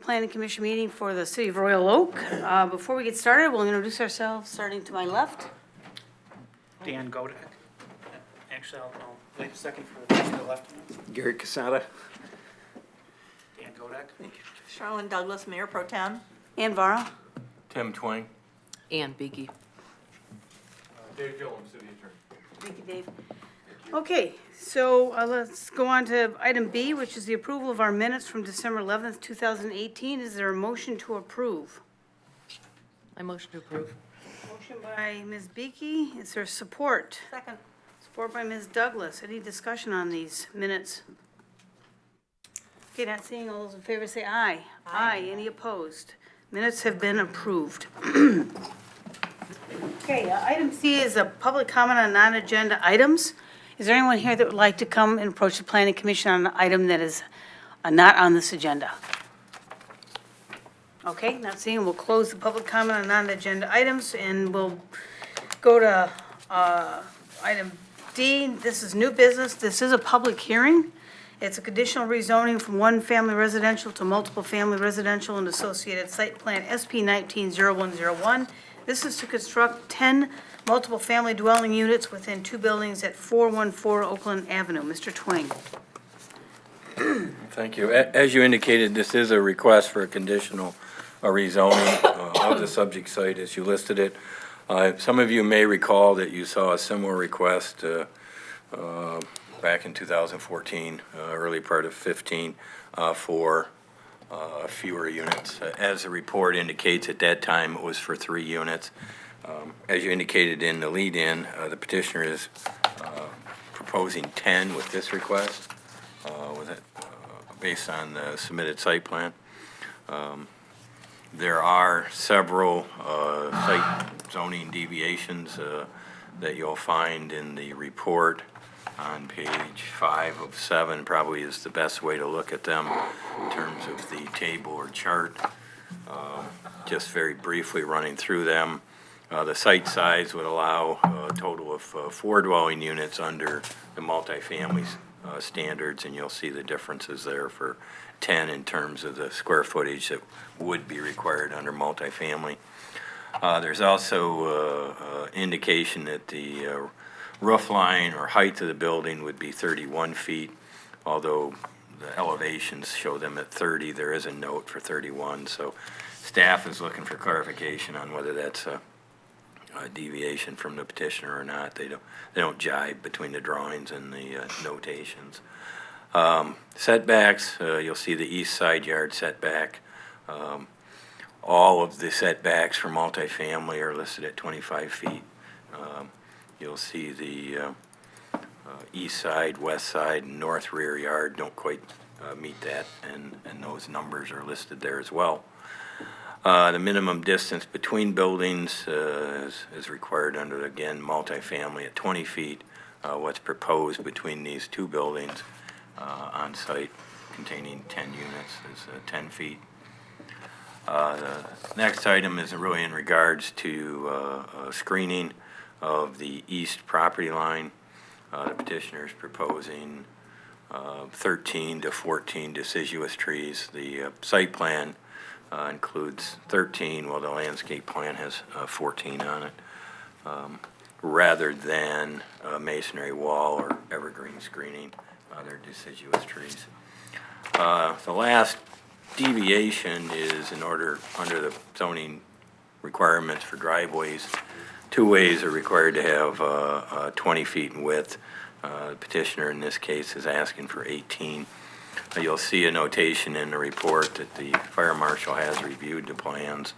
Planning Commission meeting for the City of Royal Oak. Before we get started, we'll introduce ourselves, starting to my left. Dan Godek. Actually, I'll wait a second for the person to the left. Gary Casada. Dan Godek. Thank you. Charlene Douglas, Mayor Pro Tem. Ann Vara. Tim Twing. Ann Beaky. Dave Gillum, City Attorney. Thank you, Dave. Okay, so let's go on to item B, which is the approval of our minutes from December 11th, 2018. Is there a motion to approve? I motion to approve. Motion by Ms. Beaky. Is there support? Second. Support by Ms. Douglas. Any discussion on these minutes? Okay, not seeing all those in favor say aye. Aye. Any opposed? Minutes have been approved. Okay, item C is a public comment on non-agenda items. Is there anyone here that would like to come and approach the Planning Commission on an item that is not on this agenda? Okay, not seeing, we'll close the public comment on non-agenda items, and we'll go to item D. This is new business. This is a public hearing. It's a conditional rezoning from one family residential to multiple family residential and associated site plan SP 190101. This is to construct 10 multiple family dwelling units within 2 buildings at 414 Oakland Avenue. Mr. Twing. Thank you. As you indicated, this is a request for a conditional rezoning of the subject site as you listed it. Some of you may recall that you saw a similar request back in 2014, early part of 15, for fewer units. As the report indicates, at that time it was for 3 units. As you indicated in the lead-in, the petitioner is proposing 10 with this request, based on the submitted site plan. There are several site zoning deviations that you'll find in the report on page 5 of 7. Probably is the best way to look at them in terms of the table or chart. Just very briefly running through them. The site size would allow a total of 4 dwelling units under the multifamily standards, and you'll see the differences there for 10 in terms of the square footage that would be required under multifamily. There's also indication that the roof line or height of the building would be 31 feet, although the elevations show them at 30. There is a note for 31, so staff is looking for clarification on whether that's a deviation from the petitioner or not. They don't jibe between the drawings and the notations. Setbacks, you'll see the east side yard setback. All of the setbacks for multifamily are listed at 25 feet. You'll see the east side, west side, and north rear yard don't quite meet that, and those numbers are listed there as well. The minimum distance between buildings is required under, again, multifamily at 20 feet. What's proposed between these 2 buildings on site containing 10 units is 10 feet. The next item is really in regards to screening of the east property line. The petitioner is proposing 13 to 14 deciduous trees. The site plan includes 13, while the landscape plan has 14 on it, rather than a masonry wall or evergreen screening. They're deciduous trees. The last deviation is in order under the zoning requirements for driveways. 2 ways are required to have 20 feet in width. The petitioner in this case is asking for 18. You'll see a notation in the report that the fire marshal has reviewed the plans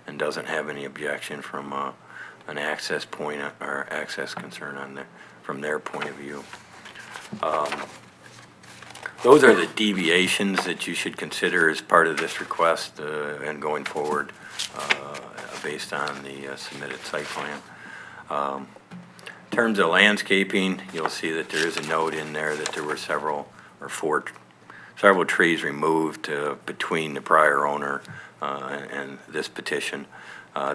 and doesn't have any objection from an access point or access concern from their point of view. Those are the deviations that you should consider as part of this request and going forward based on the submitted site plan. In terms of landscaping, you'll see that there is a note in there that there were several trees removed between the prior owner and this petition.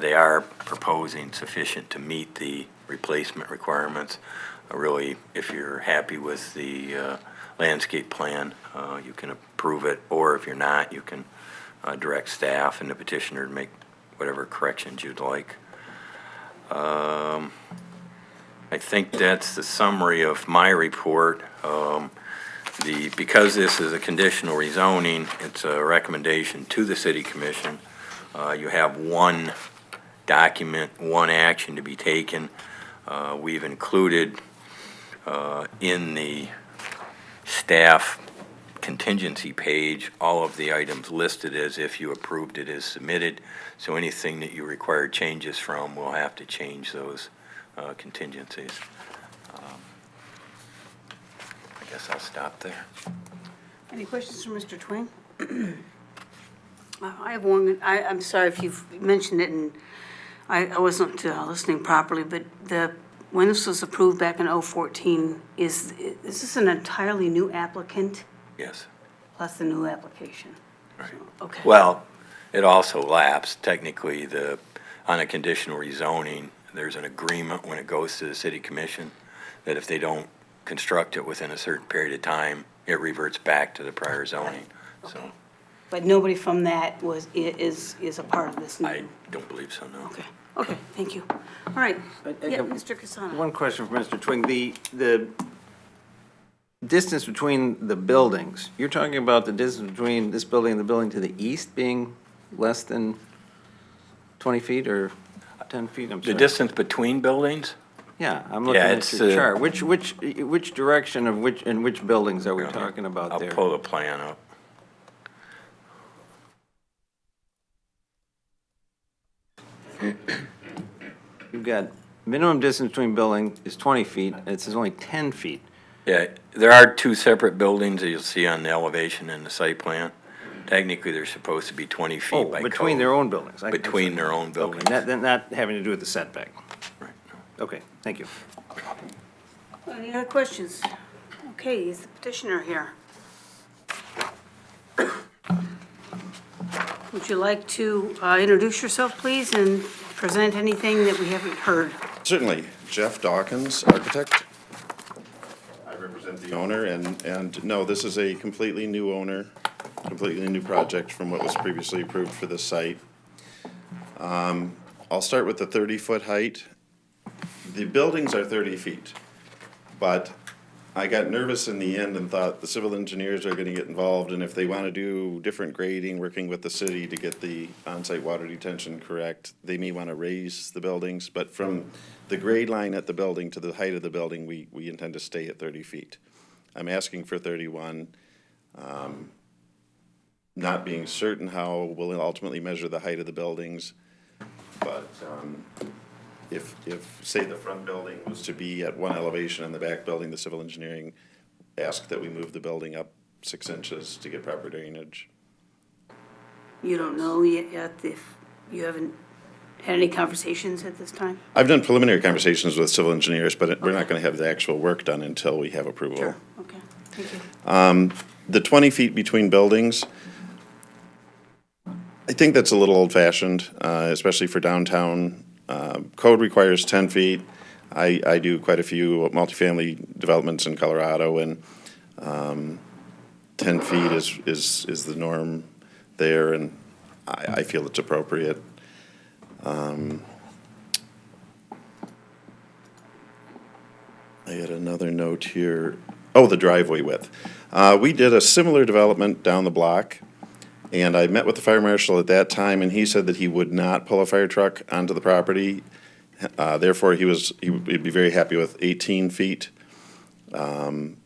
They are proposing sufficient to meet the replacement requirements. Really, if you're happy with the landscape plan, you can approve it, or if you're not, you can direct staff and the petitioner to make whatever corrections you'd like. I think that's the summary of my report. Because this is a conditional rezoning, it's a recommendation to the city commission. You have one document, one action to be taken. We've included in the staff contingency page all of the items listed as if you approved it as submitted. So anything that you require changes from, we'll have to change those contingencies. I guess I'll stop there. Any questions for Mr. Twing? I have one. I'm sorry if you've mentioned it and I wasn't listening properly, but when this was approved back in 2014, is this an entirely new applicant Yes. plus the new application? Right. So, okay. Well, it also lapsed. Technically, on a conditional rezoning, there's an agreement when it goes to the city commission that if they don't construct it within a certain period of time, it reverts back to the prior zoning. Okay. So But nobody from that is a part of this new? I don't believe so, no. Okay, okay, thank you. All right, yeah, Mr. Casano. One question for Mr. Twing. The distance between the buildings, you're talking about the distance between this building and the building to the east being less than 20 feet or 10 feet? I'm The sorry. distance between buildings? Yeah, I'm looking Yeah, at it's, your chart. Which direction of which buildings are we talking about there? I'll pull the plan up. You've got minimum distance between buildings is 20 feet, and it says only 10 feet. Yeah, there are two separate buildings that you'll see on the elevation and the site plan. Technically, they're supposed to be 20 feet Oh, by code. between their own buildings. Between their own Okay, buildings. not having to do with the setback. Right. Okay, thank you. Any other questions? Okay, is the petitioner here? Would you like to introduce yourself, please, and present anything that we haven't heard? Certainly. Jeff Dawkins Architect. I represent the owner, and no, this is a completely new owner, completely new project from what was previously approved for this site. I'll start with the 30-foot height. The buildings are 30 feet, but I got nervous in the end and thought the civil engineers are gonna get involved, and if they wanna do different grading, working with the city to get the on-site water detention correct, they may wanna raise the buildings, but from the grade line at the building to the height of the building, we intend to stay at 30 feet. I'm asking for 31, not being certain how we'll ultimately measure the height of the buildings, but, if, say, the front building was to be at one elevation and the back building, the civil engineering asked that we move the building up 6 inches to get proper drainage. You don't know yet if you haven't had any conversations at this time? I've done preliminary conversations with civil engineers, but we're not gonna have the actual work done until we have approval. Sure, okay, thank you. The 20 feet between buildings, I think that's a little old-fashioned, especially for downtown. Code requires 10 feet. I do quite a few multifamily developments in Colorado, and 10 feet is the norm there, and I feel it's appropriate. I had another note here. Oh, the driveway width. We did a similar development down the block, and I met with the fire marshal at that time, and he said that he would not pull a fire truck onto the property. Therefore, he'd be very happy with 18 feet and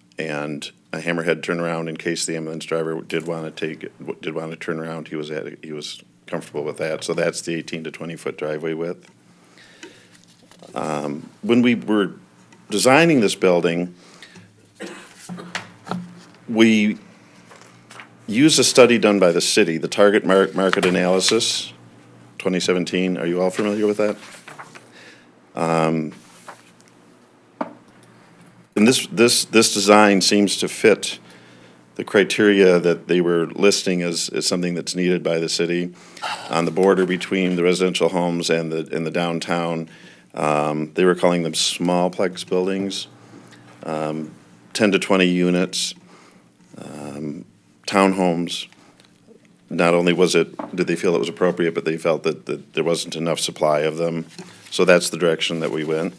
a hammerhead turnaround in case the ambulance driver did want to turn around. He was comfortable with that. So that's the 18 to 20 foot driveway width. When we were designing this building, we used a study done by the city, the Target Market Analysis, 2017. Are you all familiar with that? And this design seems to fit the criteria that they were listing as something that's needed by the city. On the border between the residential homes and the downtown, they were calling them smallplex buildings, 10 to 20 units, townhomes. not only did they feel it was appropriate, but they felt that there wasn't enough supply of them. So that's the direction that we went.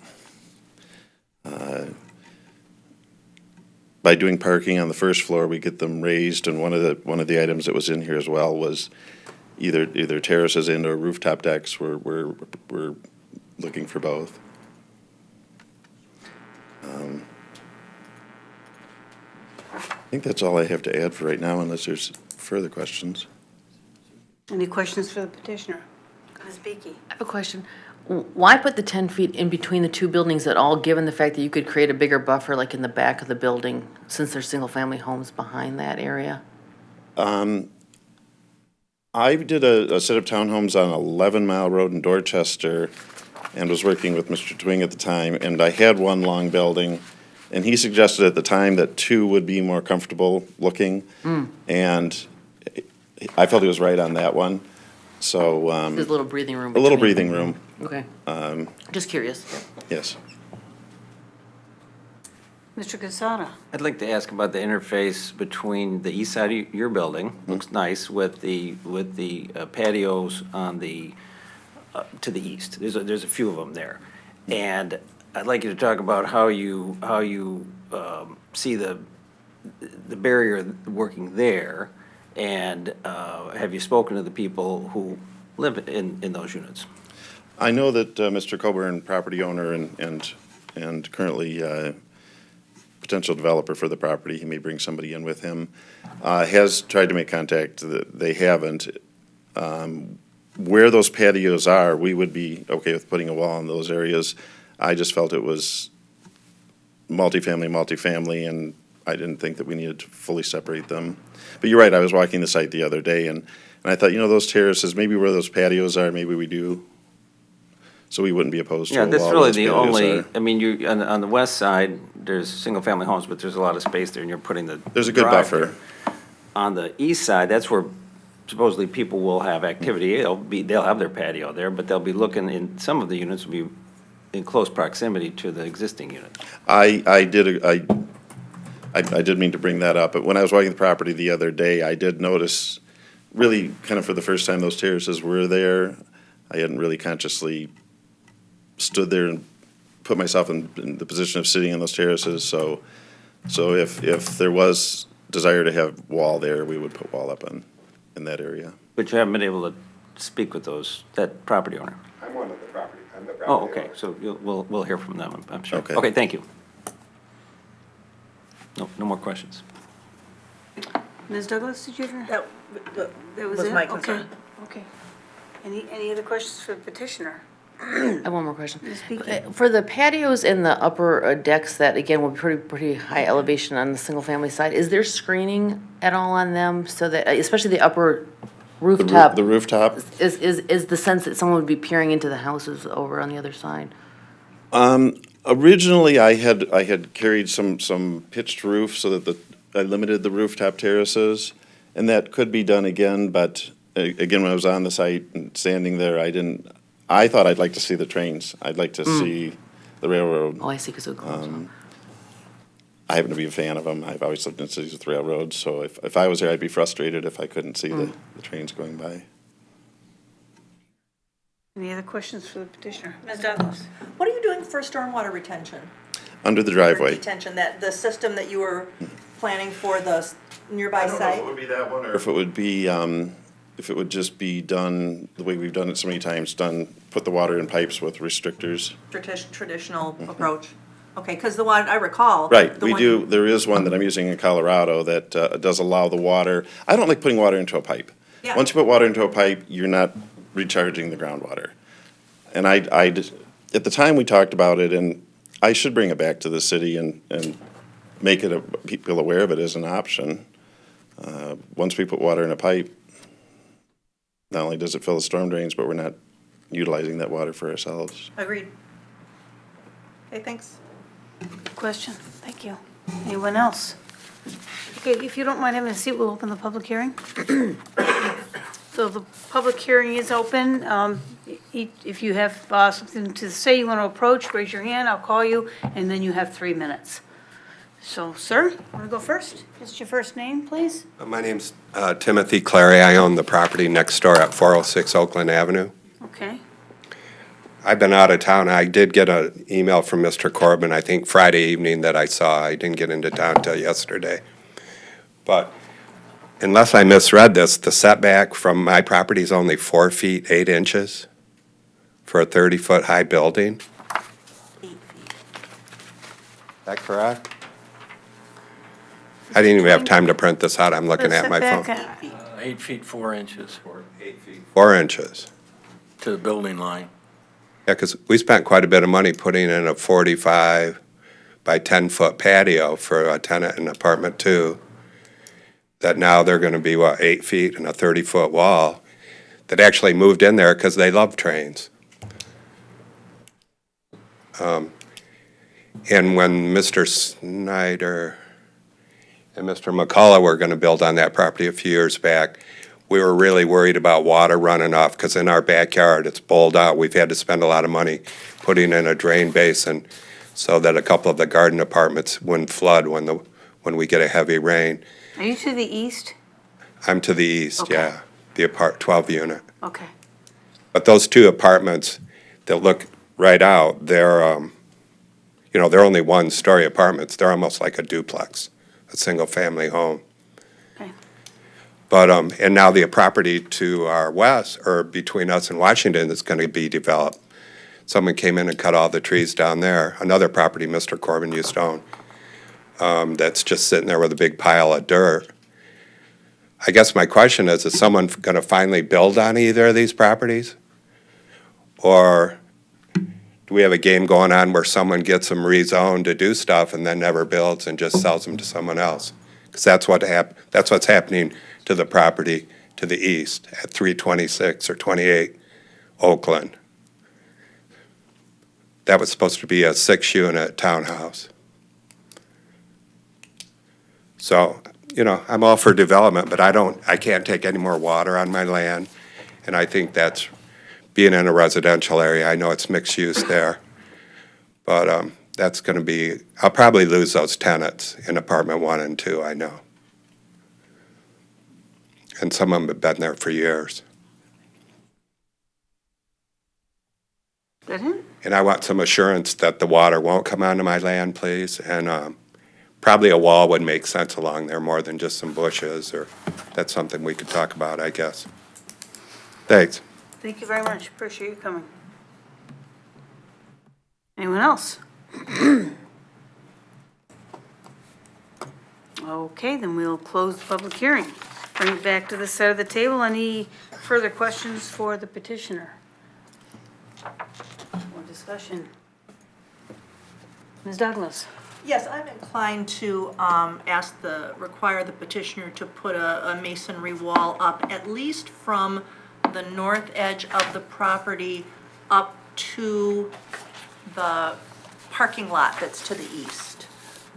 By doing parking on the first floor, we get them raised, and one of the items that was in here as well was either terraces and or rooftop decks. We're looking for both. I think that's all I have to add for right now, unless there's further questions. Any questions for the petitioner? Ms. Beaky? I have a question. Why put the 10 feet in between the two buildings at all, given the fact that you could create a bigger buffer like in the back of the building, since there's single-family homes behind that area? I did a set of townhomes on 11 Mile Road in Dorchester and was working with Mr. Twing at the time, and I had one long building, and he suggested at the time that two would be more comfortable looking, and I felt he was right on that one. So There's a little breathing room. a little between. breathing room, Okay. Just curious. yes. Mr. Casada? I'd like to ask about the interface between the east side of your building, looks nice, with the patios on the, to the east. There's a few of them there. And I'd like you to talk about how you see the barrier working there, and have you spoken to the people who live in those units? I know that Mr. Colburn, property owner and currently potential developer for the property, he may bring somebody in with him, has tried to make contact. They haven't. Where those patios are, we would be okay with putting a wall in those areas. I just felt it was multifamily, and I didn't think that we needed to fully separate them. But you're right, I was walking the site the other day, and I thought, those terraces, maybe where those patios are, maybe we do. So we wouldn't be opposed to a Yeah, wall. that's where really those the patios only, are. I mean, you, on the west side, there's single-family homes, but there's a lot of space there, and you're putting the. There's a good drive buffer. there. On the east side, that's where supposedly people will have activity. They'll have their patio there, but they'll be looking in, some of the units will be in close proximity to the existing unit. I did mean to bring that up, but when I was walking the property the other day, I did notice, really kind of for the first time, those terraces were there. I hadn't really consciously stood there and put myself in the position of sitting on those terraces, so if there was desire to have wall there, we would put wall up in that area. But you haven't been able to speak with that property owner? I'm one of the property, I'm the Oh, okay, so we'll hear from them, I'm sure. Okay. Okay, thank you. No more questions. Ms. Douglas, did you have? That was was it? my Okay. concern. Okay. Any other questions for the petitioner? I have one more question. Ms. Beaky? For the patios in the upper decks that, again, will be pretty high elevation on the single-family side, is there screening at all on them so that, especially the upper rooftop? The rooftop? Is the sense that someone would be peering into the houses over on the other side? Originally, I had carried some pitched roof so that I limited the rooftop terraces, and that could be done again, but again, when I was on the site and standing there, I thought I'd like to see the trains. I'd like to see the railroad. Oh, I see, because it would close off. I happen to be a fan of them. I've always lived in cities with railroads, so if I was there, I'd be frustrated if I couldn't see the trains going by. Any other questions for the petitioner? Ms. Douglas? What are you doing for stormwater retention? Under the driveway. Detention, the system that you were planning for the nearby I don't know if site? it would be that one, or if it would be, if it would just be done the way we've done it so many times, put the water in pipes with restrictors. Traditional approach? Okay, because the one I recall. Right, the we one- do, there is one that I'm using in Colorado that does allow the water. I don't like putting water into a pipe. Yeah. Once you put water into a pipe, you're not recharging the groundwater. And at the time we talked about it, and I should bring it back to the city and make it, people aware of it as an option. Once we put water in a pipe, not only does it fill the storm drains, but we're not utilizing that water for ourselves. Agreed. Okay, thanks. Question? Thank you. Anyone else? Okay, if you don't mind having a seat, we'll open the public hearing. So the public hearing is open. If you have something to say you want to approach, raise your hand, I'll call you, and then you have 3 minutes. So, sir, want to go first? Just your first name, please? My name's Timothy Clary. I own the property next door at 406 Oakland Avenue. Okay. I've been out of town. I did get an email from Mr. Corbin, I think Friday evening that I saw. I didn't get into town until yesterday. But unless I misread this, the setback from my property is only 4 feet, 8 inches for a 30-foot high building. 8 feet. Is that correct? I didn't even have time to print this out. I'm looking at my phone. Setback, 8 feet 4 inches 4 inches. to the building line. Yeah, because we spent quite a bit of money putting in a 45 by 10-foot patio for a tenant in apartment 2, that now they're going to be, 8 feet and a 30-foot wall, that actually moved in there because they love trains. And when Mr. Schneider and Mr. McCullough were going to build on that property a few years back, we were really worried about water running off, because in our backyard, it's bowled out. We've had to spend a lot of money putting in a drain basin so that a couple of the garden apartments wouldn't flood when we get a heavy rain. Are you to the east? I'm to the east, Okay. yeah, the 12 unit. Okay. But those 2 apartments that look right out, they're only 1-story apartments. They're almost like a duplex, a single-family home. Okay. But, and now the property to our west, or between us and Washington, is going to be developed. Someone came in and cut all the trees down there. Another property Mr. Corbin used to own, that's just sitting there with a big pile of dirt. I guess my question is someone going to finally build on either of these properties? Or do we have a game going on where someone gets them rezoned to do stuff and then never builds and just sells them to someone else? Because that's what's happening to the property to the east at 326 or 28 Oakland. That was supposed to be a 6-unit townhouse. So, I'm all for development, but I can't take any more water on my land. And I think that's, being in a residential area, I know it's mixed use there. But that's going to be, I'll probably lose those tenants in apartment 1 and 2, I know. And some of them have been there for years. That it? And I want some assurance that the water won't come onto my land, please. And probably a wall would make sense along there more than just some bushes, or that's something we could talk about, I guess. Thanks. Thank you very much. Appreciate you coming. Anyone else? Okay, then we'll close the public hearing. Bring it back to the side of the table. Any further questions for the petitioner? Or discussion? Ms. Douglas? Yes, I'm inclined to require the petitioner to put a masonry wall up, at least from the north edge of the property up to the parking lot that's to the east.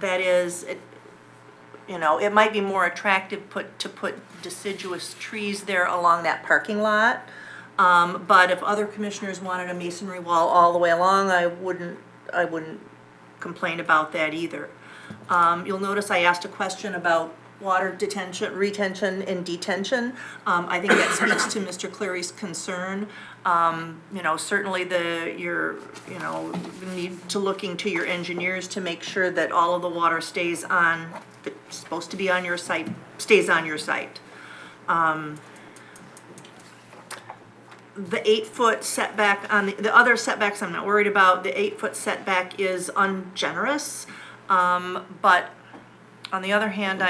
That is, it might be more attractive to put deciduous trees there along that parking lot. But if other commissioners wanted a masonry wall all the way along, I wouldn't complain about that either. You'll notice I asked a question about water retention and detention. I think that speaks to Mr. Cleary's concern. Certainly you need to look into your engineers to make sure that all of the water that's supposed to be on your site, stays on your site. The 8-foot setback on the other setbacks I'm not worried about. The 8-foot setback is ungenerous, but on the other hand,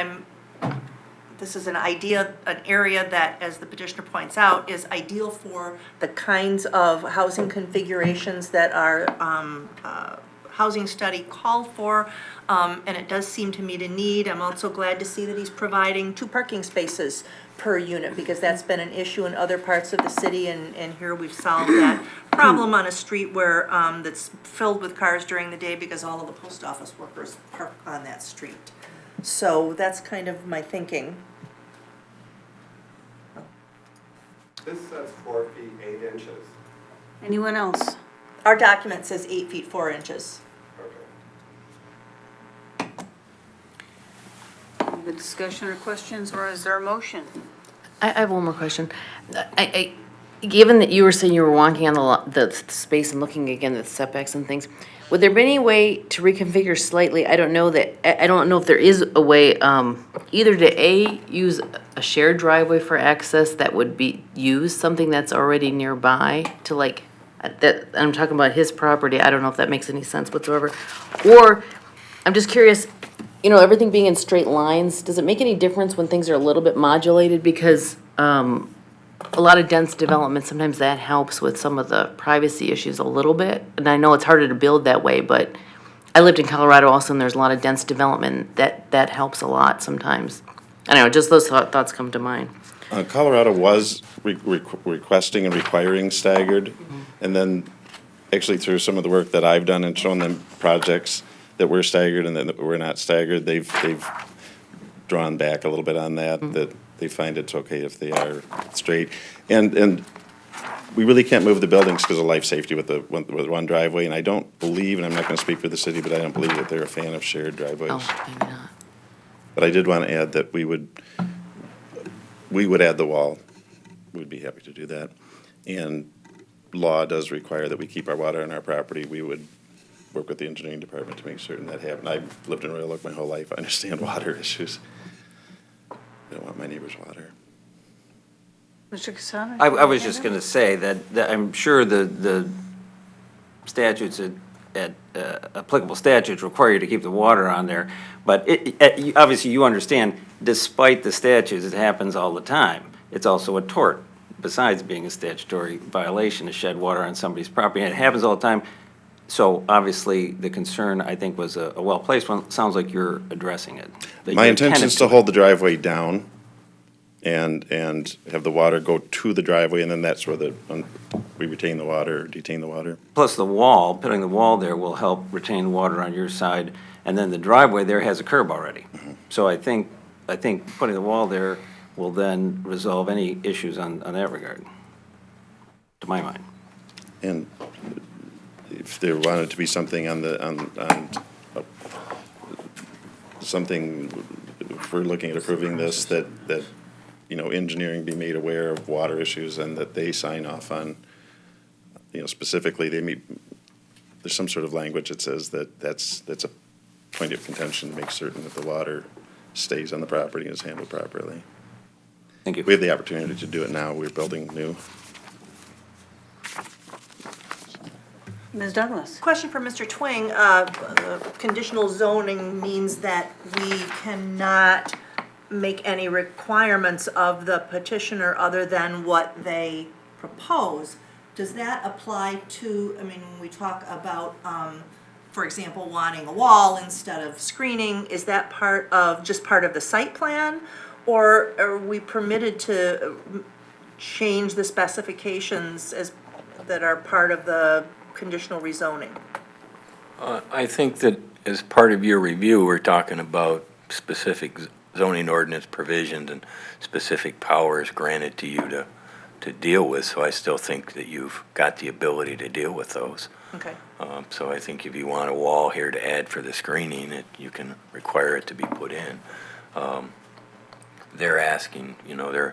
this is an area that, as the petitioner points out, is ideal for the kinds of housing configurations that our housing study called for, and it does seem to meet a need. I'm also glad to see that he's providing 2 parking spaces per unit, because that's been an issue in other parts of the city, and here we've solved that problem on a street where that's filled with cars during the day because all of the post office workers park on that street. So that's kind of my thinking. This says 4 feet, 8 inches. Anyone else? Our document says 8 feet 4 inches. further discussion or questions, or is there a motion? I have one more question. Given that you were saying you were walking on the space and looking again at the setbacks and things, would there be any way to reconfigure slightly? I don't know if there is a way, either to use a shared driveway for access that would use something that's already nearby to I'm talking about his property. I don't know if that makes any sense whatsoever. Or, I'm just curious, everything being in straight lines, does it make any difference when things are a little bit modulated? Because a lot of dense development, sometimes that helps with some of the privacy issues a little bit. And I know it's harder to build that way, but I lived in Colorado also, and there's a lot of dense development that helps a lot sometimes. I don't know, just those thoughts come to mind. Colorado was requesting and requiring staggered, and then actually through some of the work that I've done and shown them projects that were staggered and that were not staggered, they've drawn back a little bit on that, that they find it's okay if they are straight. And we really can't move the buildings because of life safety with one driveway, and I don't believe, and I'm not going to speak for the city, but I don't believe that they're a fan of shared driveways. Oh, maybe not. But I did want to add that we would add the wall. We'd be happy to do that. And law does require that we keep our water on our property. We would work with the engineering department to make certain that happens. I've lived in Royal Oak my whole life. I understand water issues. I don't want my neighbor's water. Mr. Casada? I was just going to say that I'm sure the statutes, applicable statutes require you to keep the water on there, but obviously you understand, despite the statutes, it happens all the time. It's also a tort, besides being a statutory violation to shed water on somebody's property, and it happens all the time. So obviously, the concern, I think, was a well-placed one. Sounds like you're addressing it. My intention is to hold the driveway down and have the water go to the driveway, and then that's where we retain the water, or detain the water. Plus the wall, putting the wall there will help retain water on your side, and then the driveway there has a curb already. So I think putting the wall there will then resolve any issues on that regard, to my mind. And if there wanted to be something something, if we're looking at approving this, that engineering be made aware of water issues and that they sign off on, specifically, there's some sort of language that says that's a point of contention to make certain that the water stays on the property and is handled properly. Thank you. We have the opportunity to do it now. We're building new. Ms. Douglas? Question for Mr. Twing. Conditional zoning means that we cannot make any requirements of the petitioner other than what they propose. Does that apply to, when we talk about, for example, wanting a wall instead of screening, is that just part of the site plan? Or are we permitted to change the specifications that are part of the conditional rezoning? I think that as part of your review, we're talking about specific zoning ordinance provisions and specific powers granted to you to deal with, so I still think that you've got the ability to deal with those. Okay. So I think if you want a wall here to add for the screening, you can require it to be put in. They're asking,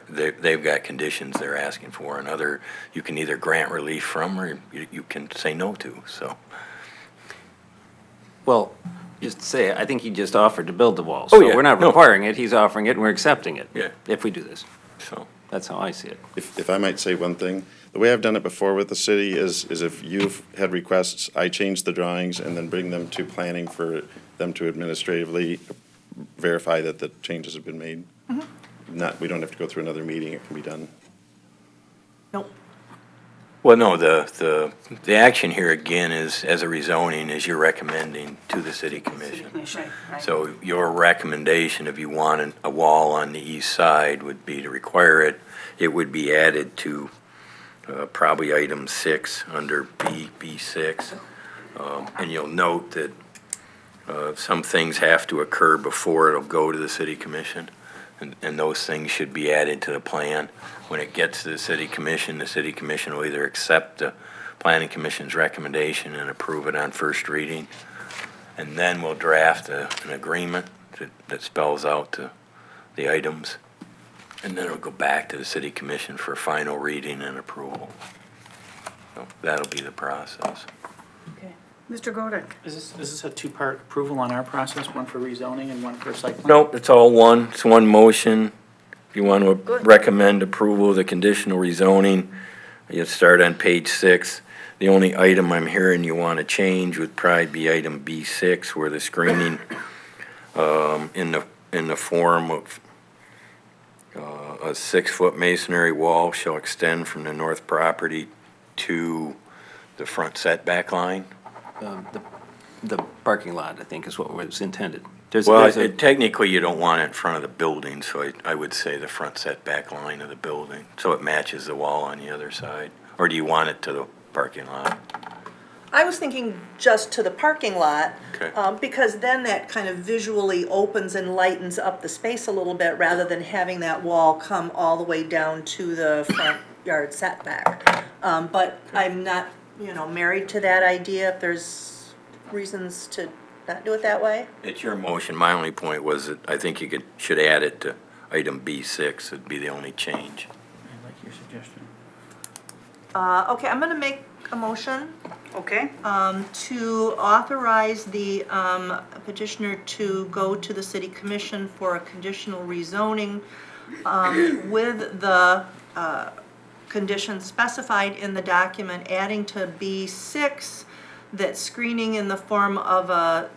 they've got conditions they're asking for, and you can either grant relief from or you can say no to, so. Well, just to say, I think he just offered to build the wall. Oh, So yeah. we're not No. requiring it, he's offering it, and we're accepting it. Yeah. If we do this. So, That's how I see it. If I might say one thing, the way I've done it before with the city is if you've had requests, I change the drawings and then bring them to planning for them to administratively verify that the changes have been made. We don't have to go through another meeting, it can be done. Nope. well, no, the action here again is, as a rezoning, is you're recommending to the city commission. Right. So your recommendation, if you want a wall on the east side, would be to require it. It would be added to probably item 6 under B6. And you'll note that some things have to occur before it'll go to the city commission. And those things should be added to the plan. When it gets to the city commission will either accept the planning commission's recommendation and approve it on first reading. And then we'll draft an agreement that spells out the items, and then it'll go back to the city commission for final reading and approval. So that'll be the process. Okay. Mr. Godek? Is this a two-part approval on our process, one for rezoning and one for site plan? Nope, it's all one, it's one motion. If you want to Good. recommend approval of the conditional rezoning, you start on page 6. The only item I'm hearing you want to change would probably be item B6, where the screening in the form of a 6-foot masonry wall shall extend from the north property to the front setback line. The parking lot, I think, is what was intended. Well, technically, you don't want it in front of the building, so I would say the front setback line of the building, so it matches the wall on the other side. Or do you want it to the parking lot? I was thinking just to the parking lot, Okay. because then that kind of visually opens and lightens up the space a little bit, rather than having that wall come all the way down to the front yard setback. But I'm not, married to that idea, if there's reasons to not do it that way. It's your motion. My only point was that I think you should add it to item B6. It'd be the only change. I like your suggestion. Okay, I'm gonna make a motion Okay. to authorize the petitioner to go to the city commission for a conditional rezoning with the conditions specified in the document, adding to B6 that screening in the form of a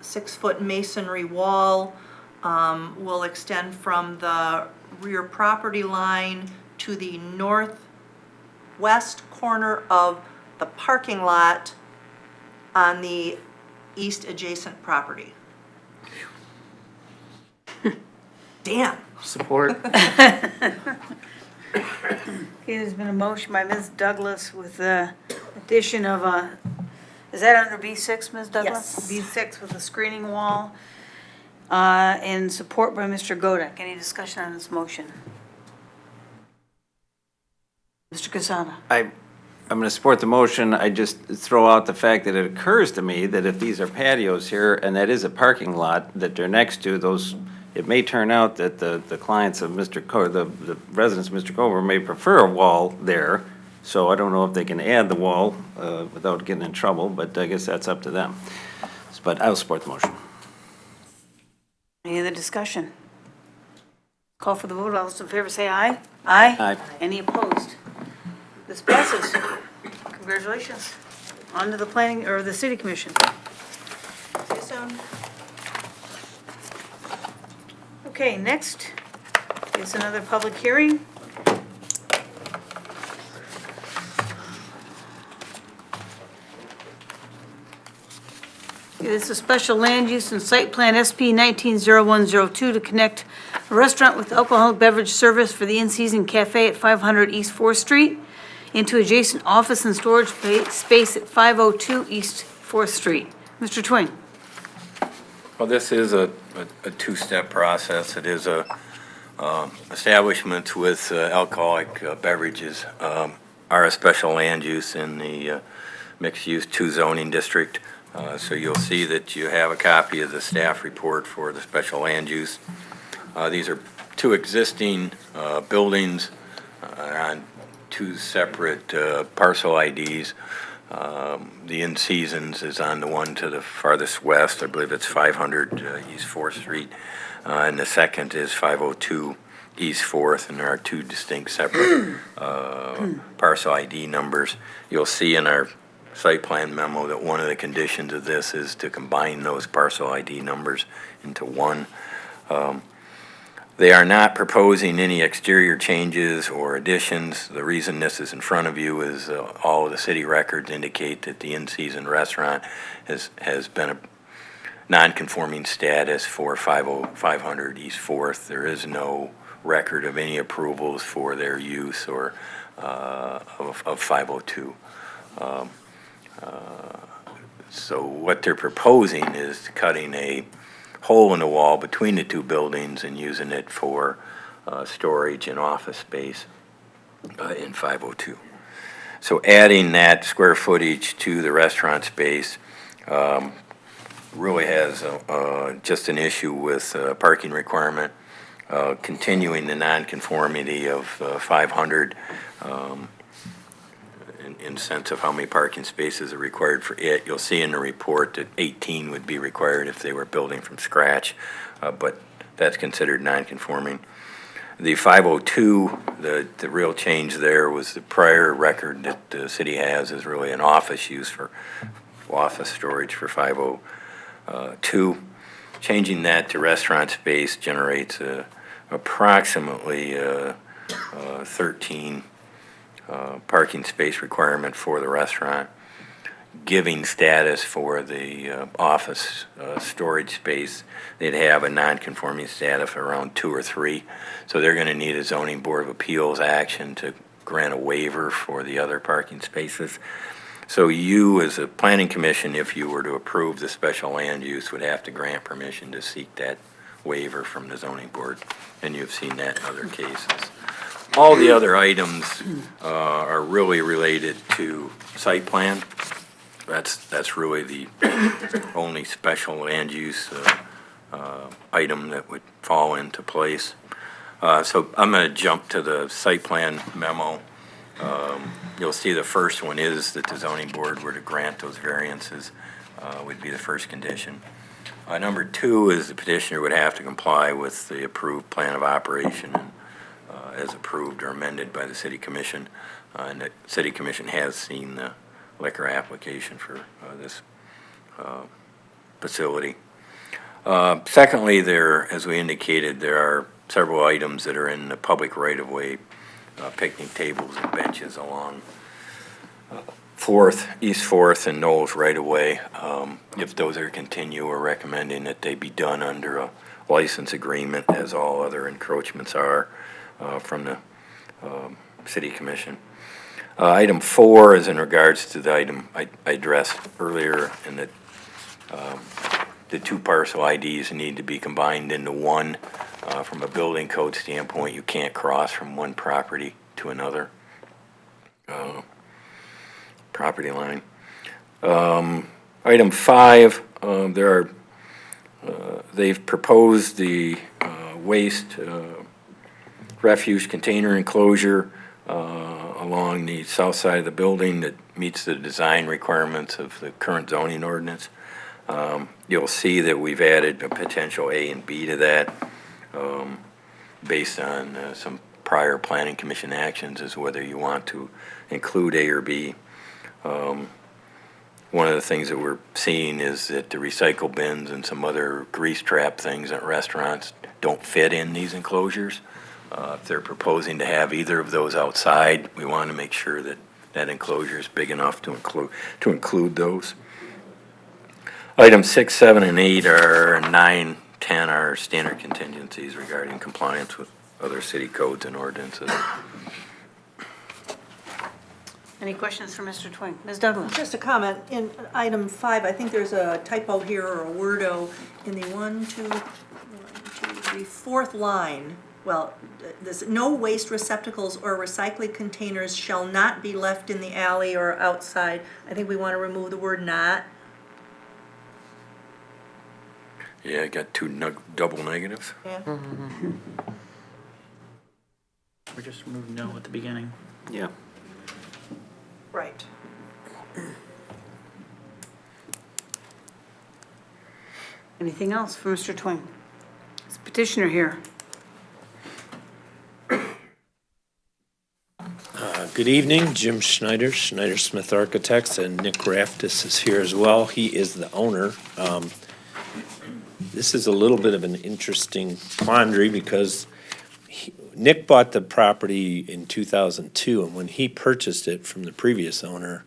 6-foot masonry wall will extend from the rear property line to the northwest corner of the parking lot on the east adjacent property. Damn. Support? Okay, there's been a motion by Ms. Douglas with the addition of a, is that under B6, Ms. Douglas? Yes. B6 with a screening wall, and support by Mr. Godek. Any discussion on this motion? Mr. Casada? I'm going to support the motion. I just throw out the fact that it occurs to me that if these are patios here and that is a parking lot that they're next to, those, it may turn out that the clients of Mr. the residents of Mr. Colburn may prefer a wall there. So I don't know if they can add the wall without getting in trouble, but I guess that's up to them. But I'll support the motion. Any other discussion? Call for the vote. All those in favor say aye. Aye. Aye. Any opposed? This passes. Congratulations. On to the planning, or the city commission. See you soon. Okay, next is another public hearing. It is a special land use and site plan SP 190102 to connect a restaurant with alcoholic beverage service for the in-season Café at 500 East 4th Street into adjacent office and storage space at 502 East 4th Street. Mr. Twing. Well, this is a two-step process. It is establishments with alcoholic beverages are a special land use in the mixed-use 2 zoning district. So you'll see that you have a copy of the staff report for the special land use. These are 2 existing buildings on 2 separate parcel IDs. The in-seasons is on the one to the farthest west. I believe it's 500 East 4th Street. And the second is 502 East 4th, and there are 2 distinct separate parcel ID numbers. You'll see in our site plan memo that one of the conditions of this is to combine those parcel ID numbers into one. They are not proposing any exterior changes or additions. The reason this is in front of you is all of the city records indicate that the in-season restaurant has been a non-conforming status for 500 East 4th. There is no record of any approvals for their use or of 502. So what they're proposing is cutting a hole in the wall between the 2 buildings and using it for storage and office space in 502. So adding that square footage to the restaurant space really has just an issue with parking requirement. continuing the nonconformity of 500 in sense of how many parking spaces are required for it. You'll see in the report that 18 would be required if they were building from scratch, but that's considered nonconforming. The 502, the real change there was the prior record that the city has is really an office use for office storage for 502. Changing that to restaurant space generates approximately 13 parking space requirement for the restaurant, giving status for the office storage space. They'd have a non-conforming status around 2 or 3. So they're going to need a zoning board of appeals action to grant a waiver for the other parking spaces. So you, as a planning commission, if you were to approve the special land use, would have to grant permission to seek that waiver from the zoning board. And you've seen that in other cases. All the other items are really related to site plan. That's really the only special land use item that would fall into place. So I'm going to jump to the site plan memo. You'll see the first one is that the zoning board were to grant those variances, would be the first condition. Number 2 is the petitioner would have to comply with the approved plan of operation as approved or amended by the city commission. And the city commission has seen the liquor application for this facility. Secondly, as we indicated, there are several items that are in the public right-of-way, picnic tables and benches along East 4th and Knowles right-of-way. If those are to continue, we're recommending that they be done under a license agreement, as all other encroachments are from the city commission. Item 4 is in regards to the item I addressed earlier, in that the 2 parcel IDs need to be combined into one. From a building code standpoint, you can't cross from one property to another property line. Item 5, they've proposed the waste refuge container enclosure along the south side of the building that meets the design requirements of the current zoning ordinance. You'll see that we've added a potential A and B to that based on some prior planning commission actions as whether you want to include A or B. One of the things that we're seeing is that the recycle bins and some other grease trap things at restaurants don't fit in these enclosures. If they're proposing to have either of those outside, we want to make sure that that enclosure is big enough to include those. Items 6, 7, and 8 are 9, 10 are standard contingencies regarding compliance with other city codes and ordinances. Any questions for Mr. Twing? Ms. Douglas? Just a comment, in item 5, I think there's a typo here or a wordo in the 4th line. Well, this, no waste receptacles or recycling containers shall not be left in the alley or outside. I think we want to remove the word not. Yeah, I got 2 double negatives. Yeah. We're just removing no at the beginning. Yeah. Right. Anything else for Mr. Twing? Is petitioner here? Good evening, Jim Schneider, Schneider Smith Architects, and Nick Raftis is here as well. He is the owner. This is a little bit of an interesting quandary because Nick bought the property in 2002, and when he purchased it from the previous owner,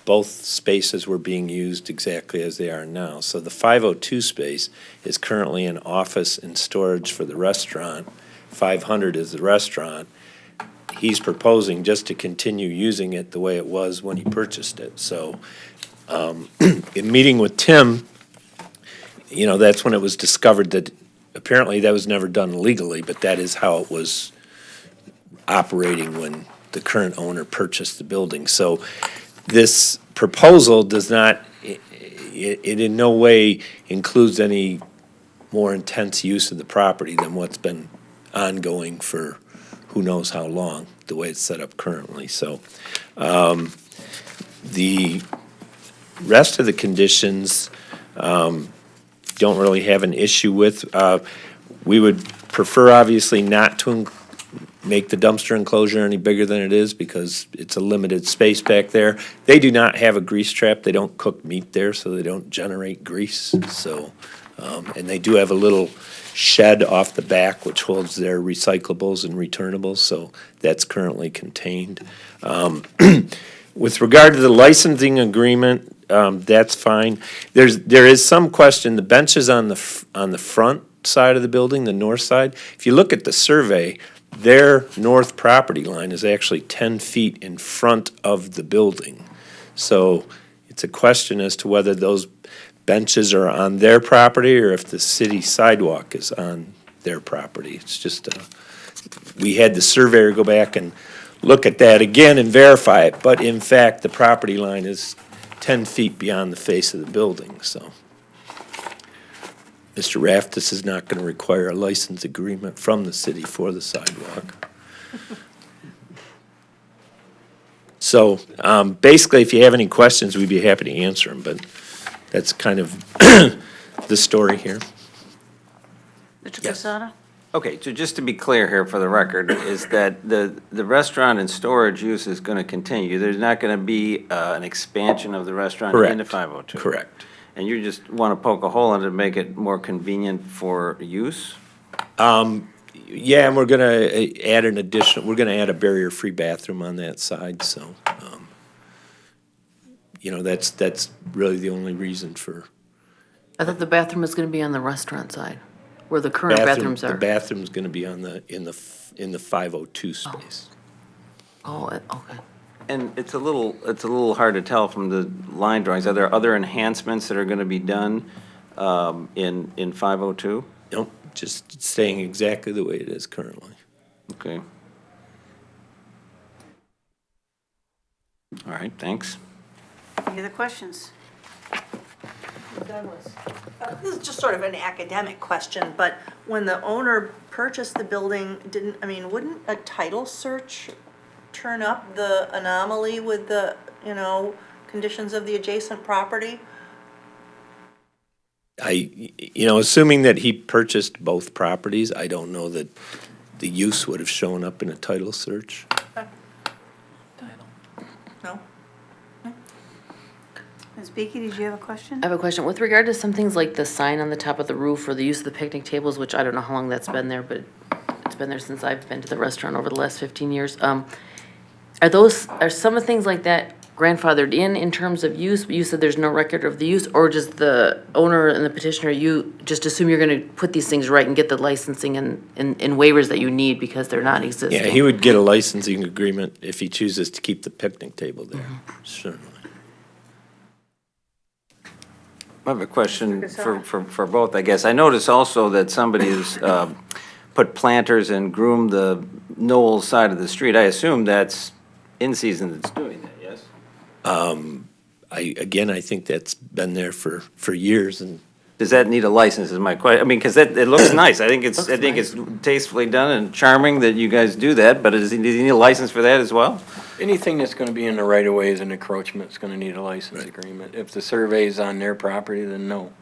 both spaces were being used exactly as they are now. So the 502 space is currently an office and storage for the restaurant. 500 is the restaurant. He's proposing just to continue using it the way it was when he purchased it. So in meeting with Tim, you know, that's when it was discovered that apparently that was never done legally, but that is how it was operating when the current owner purchased the building. So this proposal does not, it in no way includes any more intense use of the property than what's been ongoing for who knows how long, the way it's set up currently. So the rest of the conditions don't really have an issue with. We would prefer, obviously, not to make the dumpster enclosure any bigger than it is because it's a limited space back there. They do not have a grease trap. They don't cook meat there, so they don't generate grease. So, and they do have a little shed off the back which holds their recyclables and returnables, so that's currently contained. With regard to the licensing agreement, that's fine. There is some question, the benches on the front side of the building, the north side, if you look at the survey, their north property line is actually 10 feet in front of the building. So it's a question as to whether those benches are on their property or if the city sidewalk is on their property. It's just, we had the surveyor go back and look at that again and verify it, but in fact, the property line is 10 feet beyond the face of the building, so. Mr. Raftis is not going to require a license agreement from the city for the sidewalk. So basically, if you have any questions, we'd be happy to answer them, but that's kind of the story here. Mr. Yes. Casada? Okay, so just to be clear here for the record, is that the restaurant and storage use is going to continue? There's not going to be an expansion of the restaurant into Correct. 502? Correct. And you just want to poke a hole in it to make it more convenient for use? Yeah, and we're going to add we're going to add a barrier-free bathroom on that side, so, that's really the only reason for. I thought the bathroom was gonna be on the restaurant side, where the current bathrooms The are. bathroom's going to be in the 502 space. Oh, okay. And it's a little hard to tell from the line drawings. Are there other enhancements that are going to be done in 502? Nope, just staying exactly the way it is currently. Okay. All right, thanks. Any other questions? Douglas? This is just sort of an academic question, but when the owner purchased the building, wouldn't a title search turn up the anomaly with the, conditions of the adjacent property? Assuming that he purchased both properties, I don't know that the use would have shown up in a title search. No? Ms. Beaky, did you have a question? I have a question. With regard to some things like the sign on the top of the roof or the use of the picnic tables, which I don't know how long that's been there, but it's been there since I've been to the restaurant over the last 15 years. Are some of things like that grandfathered in terms of use? You said there's no record of the use, or does the owner and the petitioner, you just assume you're gonna put these things right and get the licensing and waivers that you need because they're not existing? Yeah, he would get a licensing agreement if he chooses to keep the picnic table there, certainly. I have a question for both, I guess. I noticed also that somebody has put planters and groomed the Knoll side of the street. I assume that's in season that's doing that, yes? I think that's been there for years, and Does that need a license is my question. I mean, because it looks nice. I think it's tastefully done and charming that you guys do that, but does he need a license for that as well? Anything that's gonna be in the right of way as an encroachment is gonna need a license agreement. If the survey is on their property, then no,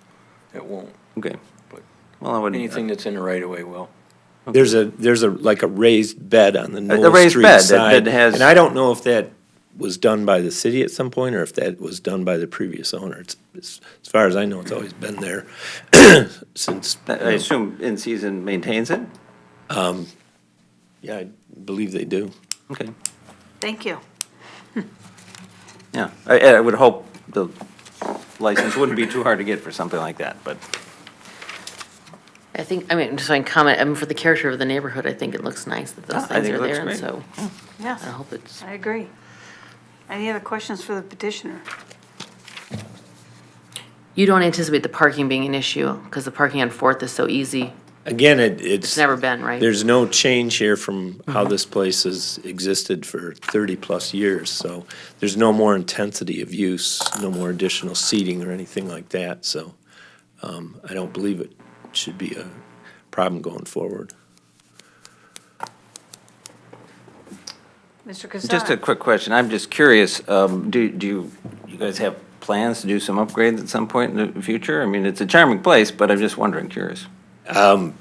it won't. Okay. But Well, I wouldn't. anything that's in the right of way will. there's like a raised bed on the Knoll raised Street bed side. that has- And I don't know if that was done by the city at some point or if that was done by the previous owner. As far as I know, it's always been there since. I assume in season maintains it? Yeah, I believe they do. Okay. Thank you. Yeah, I would hope the license wouldn't be too hard to get for something like that, but. Just so I can comment, for the character of the neighborhood, I think it looks nice that those I things think it are looks there, and great. so Yes, I hope it's. I agree. Any other questions for the petitioner? You don't anticipate the parking being an issue, because the parking on Fourth is so easy. Again, It's never been, right? There's no change here from how this place has existed for 30-plus years, so there's no more intensity of use, no more additional seating or anything like that, so I don't believe it should be a problem going forward. Mr. Casada? Just a quick question. I'm just curious, you guys have plans to do some upgrades at some point in the future? I mean, it's a charming place, but I'm just wondering, curious. I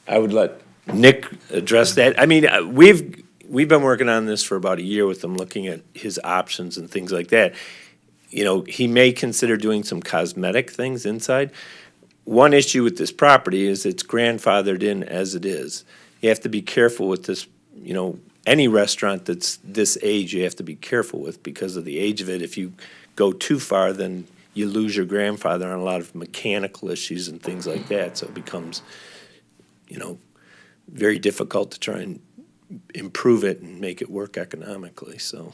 would let Nick address that. I mean, we've been working on this for about a year with him, looking at his options and things like that. You know, he may consider doing some cosmetic things inside. One issue with this property is it's grandfathered in as it is. You have to be careful with this, you know, any restaurant that's this age, you have to be careful with because of the age of it. If you go too far, then you lose your grandfather on a lot of mechanical issues and things like that. So it becomes, you know, very difficult to try and improve it and make it work economically. So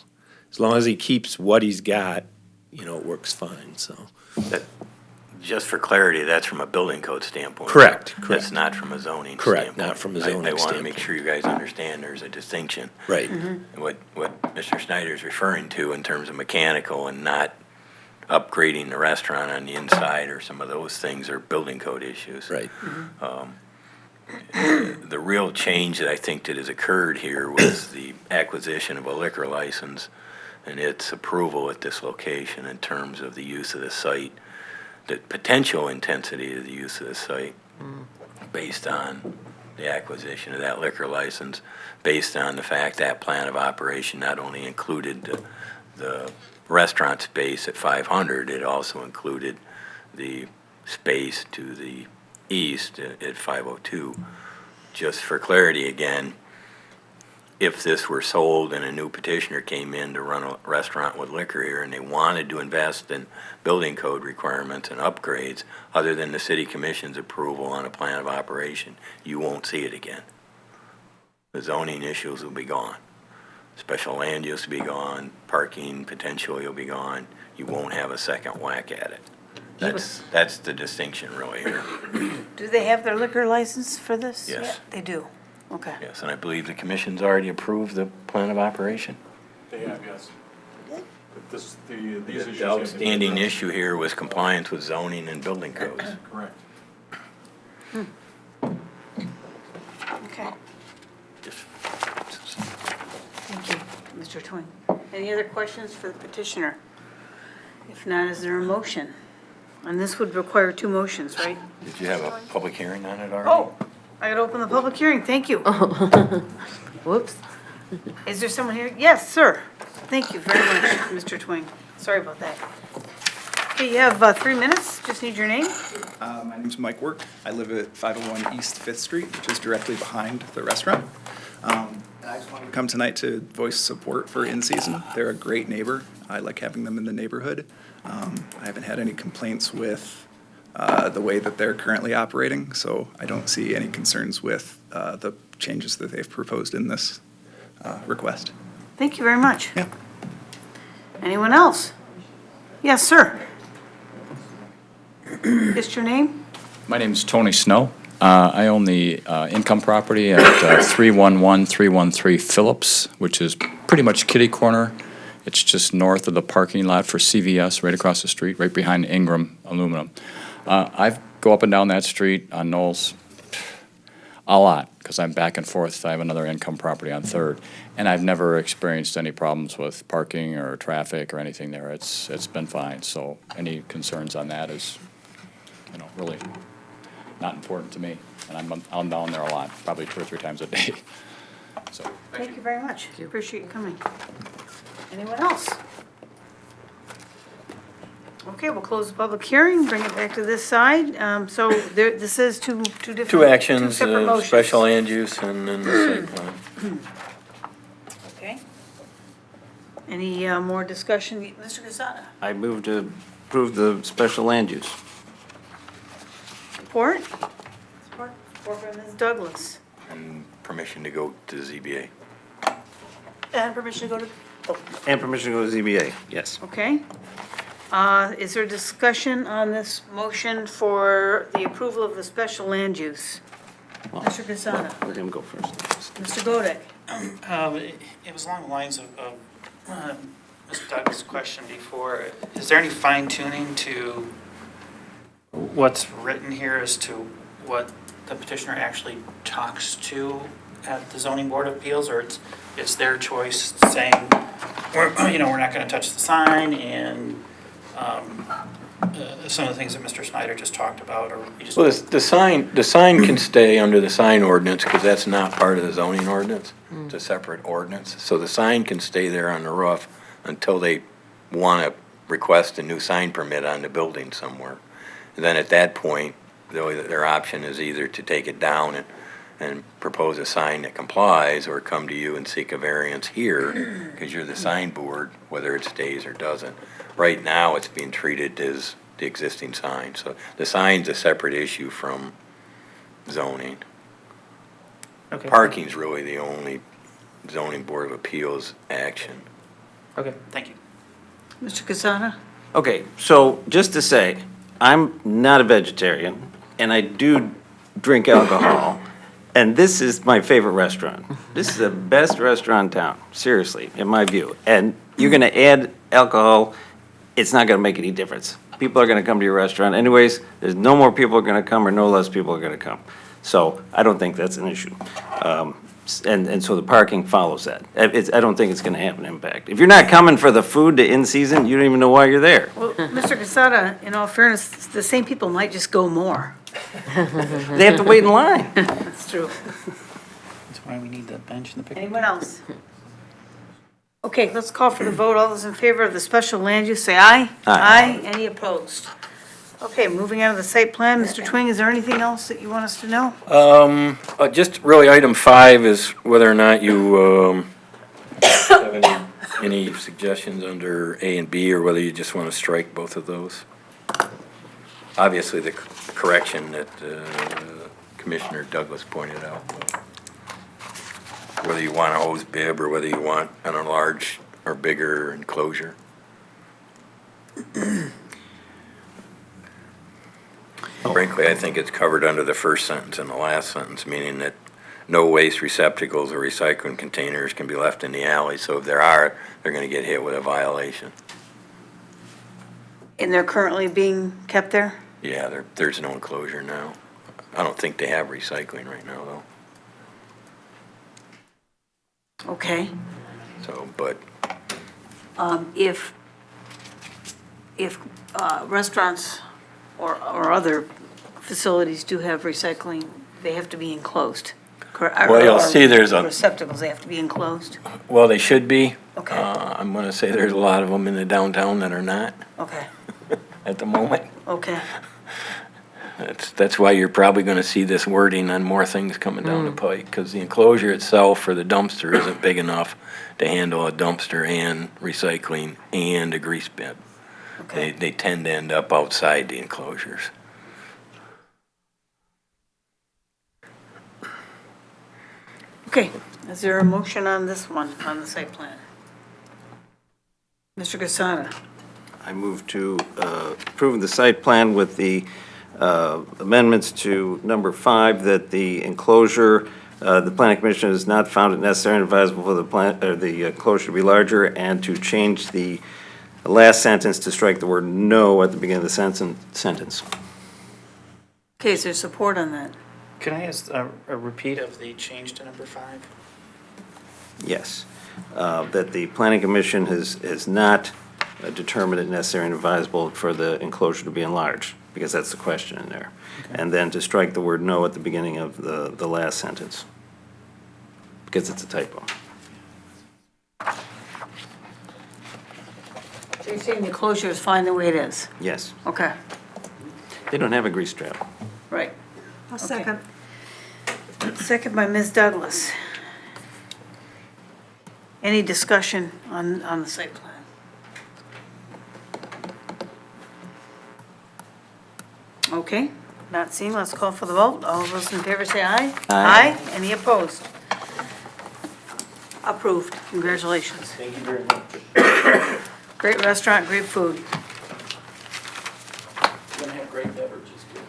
as long as he keeps what he's got, you know, it works fine, so. Just for clarity, that's from a building code standpoint. Correct. That's not from a zoning Correct, standpoint. not from a zoning I want to standpoint. make sure you guys understand there's a distinction. Right. And what Mr. Schneider's referring to in terms of mechanical and not upgrading the restaurant on the inside or some of those things are building code issues. Right. The real change that I think that has occurred here was the acquisition of a liquor license and its approval at this location in terms of the use of the site, the potential intensity of the use of the site based on the acquisition of that liquor license, based on the fact that plan of operation not only included the restaurant space at 500, it also included the space to the east at 502. Just for clarity again, if this were sold and a new petitioner came in to run a restaurant with liquor here and they wanted to invest in building code requirements and upgrades, other than the city commission's approval on a plan of operation, you won't see it again. The zoning issues will be gone. Special land use will be gone, parking potentially will be gone. You won't have a second whack at it. That's the distinction really here. Do they have their liquor license for this? Yes. Yeah, they do. Okay. Yes, and I believe the commission's already approved the plan of operation. They have, yes. But these issues. The outstanding issue here was compliance with zoning and building codes. Correct. Okay. Thank you, Mr. Twing. Any other questions for the petitioner? If not, is there a motion? And this would require two motions, right? Did you have a public hearing on it already? Oh, I gotta open the public hearing, thank you. Whoops. Is there someone here? Yes, sir. Thank you very much, Mr. Twing. Sorry about that. Okay, you have 3 minutes, just need your name. My name's Mike Work. I live at 501 East 5th Street, which is directly behind the restaurant. And I just wanted to come tonight to voice support for In Season. They're a great neighbor. I like having them in the neighborhood. I haven't had any complaints with the way that they're currently operating, so I don't see any concerns with the changes that they've proposed in this request. Thank you very much. Yeah. Anyone else? Yes, sir. Just your name? My name's Tony Snow. I own the income property at 313 Phillips, which is pretty much kitty corner. It's just north of the parking lot for CVS, right across the street, right behind Ingram Aluminum. I go up and down that street on Knowles a lot, because I'm back and forth. I have another income property on 3rd, and I've never experienced any problems with parking or traffic or anything there. It's been fine, so any concerns on that is, you know, really not important to me. And I'm down there a lot, probably 2 or 3 times a day. So. Thank you very much. Appreciate you coming. Anyone else? Okay, we'll close the public hearing, bring it back to this side. So this is two different. Two actions, separate motions. special land use and then the site plan. Okay. Any more discussion? Mr. Casada? I move to approve the special land use. Support? Support. Support by Ms. Douglas. And permission to go to the ZBA. And permission to go to, And permission to go to ZBA, yes. okay. Is there discussion on this motion for the approval of the special land use? Mr. Casada? Let him go first. Mr. Godek? It was along the lines of Mr. Douglas' question before. Is there any fine tuning to what's written here as to what the petitioner actually talks to at the zoning board of appeals, or it's their choice saying, we're not gonna touch the sign and, some of the things that Mr. Schneider just talked about, or we just. Well, the sign can stay under the sign ordinance, because that's not part of the zoning ordinance. It's a separate ordinance. So the sign can stay there on the roof until they want to request a new sign permit on the building somewhere. And then at that point, their option is either to take it down and propose a sign that complies, or come to you and seek a variance here, because you're the sign board, whether it stays or doesn't. Right now, it's being treated as the existing sign, so the sign's a separate issue from zoning. Okay. Parking's really the only zoning board of appeals action. Okay, thank you. Mr. Casada? Okay, so just to say, I'm not a vegetarian, and I do drink alcohol, and this is my favorite restaurant. This is the best restaurant in town, seriously, in my view. And you're gonna add alcohol, it's not gonna make any difference. People are gonna come to your restaurant anyways, there's no more people are gonna come, or no less people are gonna come. So I don't think that's an issue. And so the parking follows that. I don't think it's gonna have an impact. If you're not coming for the food to in season, you don't even know why you're there. Well, Mr. Casada, in all fairness, the same people might just go more. They have to wait in line. That's true. That's why we need the bench and the picnic. Anyone else? Okay, let's call for the vote. All those in favor of the special land use, say aye. Aye. Any opposed? Okay, moving on to the site plan. Mr. Twing, is there anything else that you want us to know? Just really, item 5 is whether or not you have any suggestions under A and B, or whether you just want to strike both of those. Obviously, the correction that Commissioner Douglas pointed out, whether you want a hose bib or whether you want an enlarged or bigger enclosure. Frankly, I think it's covered under the first sentence and the last sentence, meaning that no waste receptacles or recycling containers can be left in the alley. So if there are, they're going to get hit with a violation. And they're currently being kept there? Yeah, there's no enclosure now. I don't think they have recycling right now, though. Okay. So, but If restaurants or other facilities do have recycling, they have to be enclosed. Well, you'll see there's a- Receptacles, they have to be enclosed? well, they should be. Okay. I'm going to say there's a lot of them in the downtown that are not Okay, at the moment. okay. That's why you're probably going to see this wording on more things coming down the pike, because the enclosure itself for the dumpster isn't big enough to handle a dumpster and recycling and a grease bin. Okay. They tend to end up outside the enclosures. Okay, is there a motion on this one, on the site plan? Mr. Casada? I move to approve the site plan with the amendments to number 5, that the enclosure, the planning commission has not found it necessary and advisable for the enclosure to be larger, and to change the last sentence to strike the word "no" at the beginning of the sentence. Okay, is there support on that? Can I ask a repeat of the change to number 5? Yes. That the planning commission has not determined it necessary and advisable for the enclosure to be enlarged, because that's the question in there. Okay. And then to strike the word "no" at the beginning of the last sentence, because it's a typo. So you're saying the closure is fine the way it is? Yes. Okay, They don't have a grease trap. right. A second. Second by Ms. Douglas. Any discussion on the site plan? Okay, not seeing, let's call for the vote. All those in favor say aye. Aye. Any opposed? Approved, congratulations. Thank you very much. Great restaurant, great food. You're gonna have great beverages too.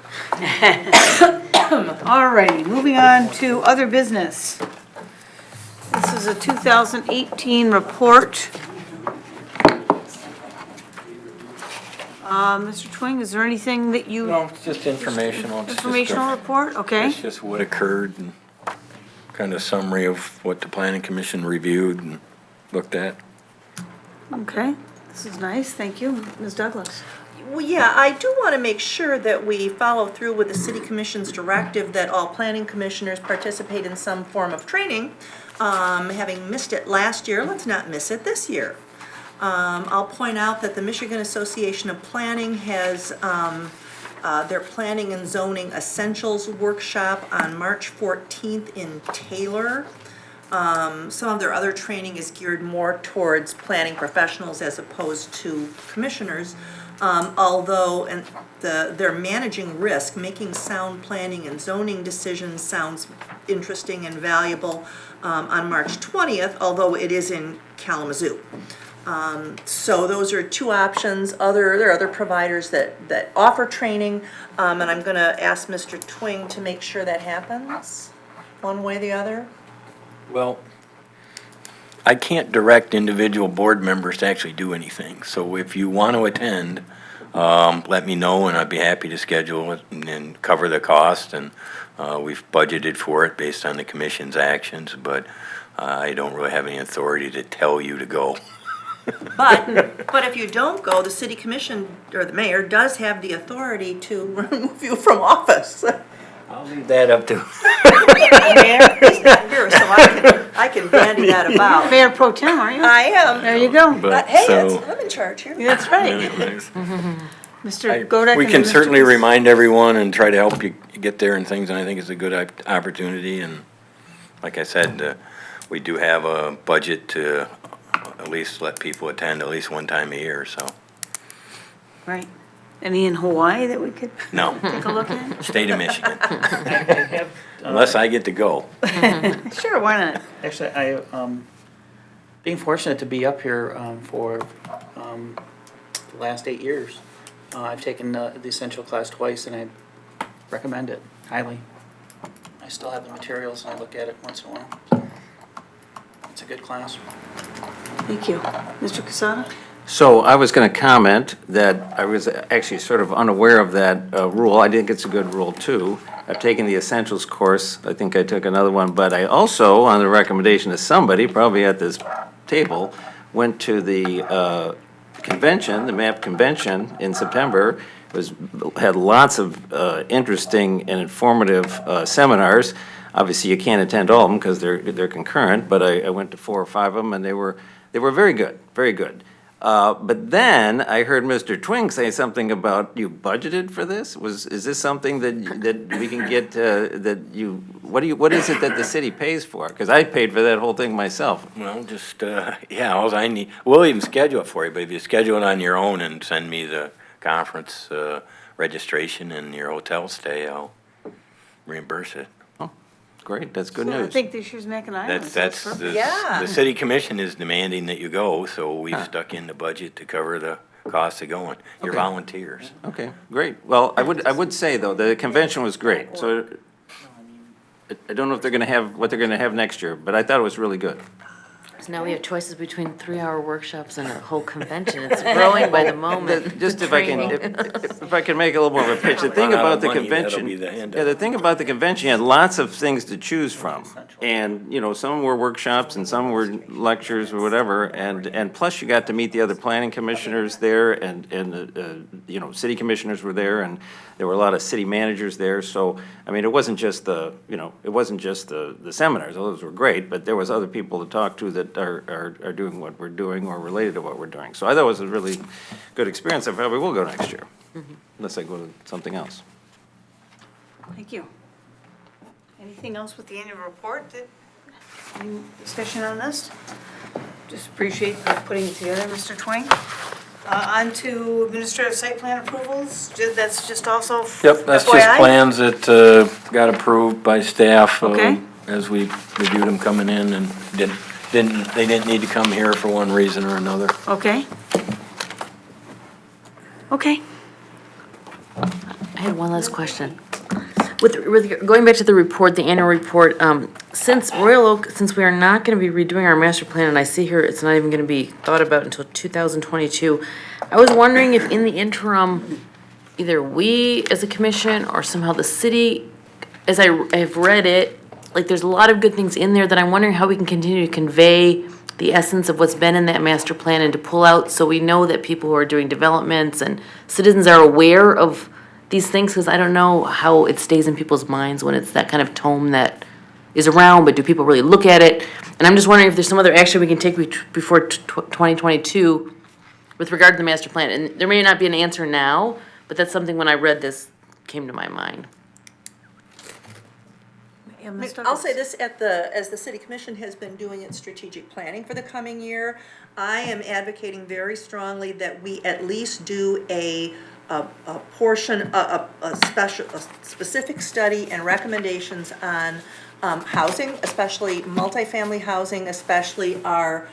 All righty, moving on to other business. This is a 2018 report. Mr. Twing, is there anything that you? No, it's just informational. It's just a- Informational report, okay. It's just what occurred and kind of summary of what the planning commission reviewed and looked at. Okay, this is nice, thank you. Ms. Douglas? Well, yeah, I do want to make sure that we follow through with the city commission's directive that all planning commissioners participate in some form of training. Having missed it last year, let's not miss it this year. I'll point out that the Michigan Association of Planning has their Planning and Zoning Essentials Workshop on March 14th in Taylor. Some of their other training is geared more towards planning professionals as opposed to commissioners. Although they're managing risk, making sound planning and zoning decisions sounds interesting and valuable on March 20th, although it is in Kalamazoo. So those are two options. There are other providers that offer training, and I'm going to ask Mr. Twing to make sure that happens, one way or the other. Well, I can't direct individual board members to actually do anything, so if you want to attend, let me know and I'd be happy to schedule it and cover the cost, and we've budgeted for it based on the commission's actions, but I don't really have any authority to tell you to go. But if you don't go, the city commission or the mayor does have the authority to remove you from office. I'll leave that up to. Mayor, he's not here, so I can bandy that about. Mayor Pro Tem, are you? I am. There you go. But, Hey, so, I'm in charge here. That's right. anyways, Mr. Godek. we and can Mr. certainly Twing. remind everyone and try to help you get there and things, and I think it's a good opportunity, and like I said, we do have a budget to at least let people attend at least one time a year, so, Right. Any in Hawaii that we could no, take a look at? state of Michigan, I have, unless I get to go. Sure, why not? actually, being fortunate to be up here for the last 8 years. I've taken the essential class twice, and I recommend it highly. I still have the materials, and I look at it once in a while. It's a good class. Thank you. Mr. Casada? So I was going to comment that I was actually sort of unaware of that rule. I think it's a good rule, too. I've taken the Essentials course. I think I took another one. But I also, on the recommendation of somebody, probably at this table, went to the convention, the MAP convention in September. Had lots of interesting and informative seminars. Obviously, you can't attend all of them because they're concurrent, but I went to 4 or 5 of them, and they were very good, very good. But then I heard Mr. Twing say something about you budgeted for this? Is this something that we can get, what is it that the city pays for? Because I paid for that whole thing myself. Well, just, yeah, all I need, we'll even schedule it for you, but if you schedule it on your own and send me the conference registration and your hotel stay, I'll reimburse it. Great, that's good So I news. think this year's Mackinac Island. That's, perfect. Yeah. the city commission is demanding that you go, so we've stuck in the budget to cover the cost of going. You're Okay. volunteers. Okay, great. Well, I would say, though, the convention was great, so I don't know if they're gonna have, what they're gonna have next year, but I thought it was really good. So now we have choices between 3-hour workshops and a whole convention. It's growing by the moment. Just the if I can, training. if I can make a little more of a pitch, the thing Run out about of the money, that'll convention, be the end of yeah, the it. thing about the convention, you had lots of things to choose from. And, you know, some were workshops and some were lectures or whatever, and plus you got to meet the other planning commissioners there, and you know, city commissioners were there, and there were a lot of city managers there, so, I mean, it wasn't just the, you know, it wasn't just the seminars, those were great, but there was other people to talk to that are doing what we're doing or related to what we're doing. So I thought it was a really good experience. I probably will go next year, unless I go to something else. Thank you. Anything else with the annual report? Any discussion on this? Just appreciate you putting it together, Mr. Twing. On to administrative site plan approvals. That's just also Yep, that's just FYI? plans that got approved by staff Okay. as we reviewed them coming in, and they didn't need to come here for one reason or another. Okay. Okay. I had one last question. With going back to the report, the annual report, since Royal Oak, since we are not going to be redoing our master plan, and I see here it's not even going to be thought about until 2022, I was wondering if in the interim, either we as a commission or somehow the city, as I have read it, like, there's a lot of good things in there that I'm wondering how we can continue to convey the essence of what's been in that master plan and to pull out so we know that people who are doing developments and citizens are aware of these things, because I don't know how it stays in people's minds when it's that kind of tome that is around, but do people really look at it? And I'm just wondering if there's some other action we can take before 2022 with regard to the master plan. And there may not be an answer now, but that's something when I read this came to my mind. Yeah, Ms. I'll say Douglas. this, as the city commission has been doing its strategic planning for the coming year, I am advocating very strongly that we at least do a portion, a specific study and recommendations on housing, especially multifamily housing, especially our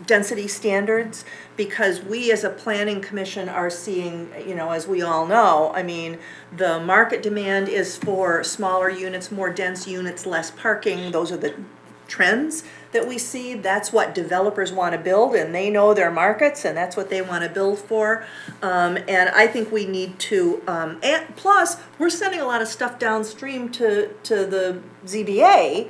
density standards, because we as a planning commission are seeing, as we all know, I mean, the market demand is for smaller units, more dense units, less parking. Those are the trends that we see. That's what developers want to build, and they know their markets, and that's what they want to build for. And I think we need to, and plus, we're sending a lot of stuff downstream to the ZBA,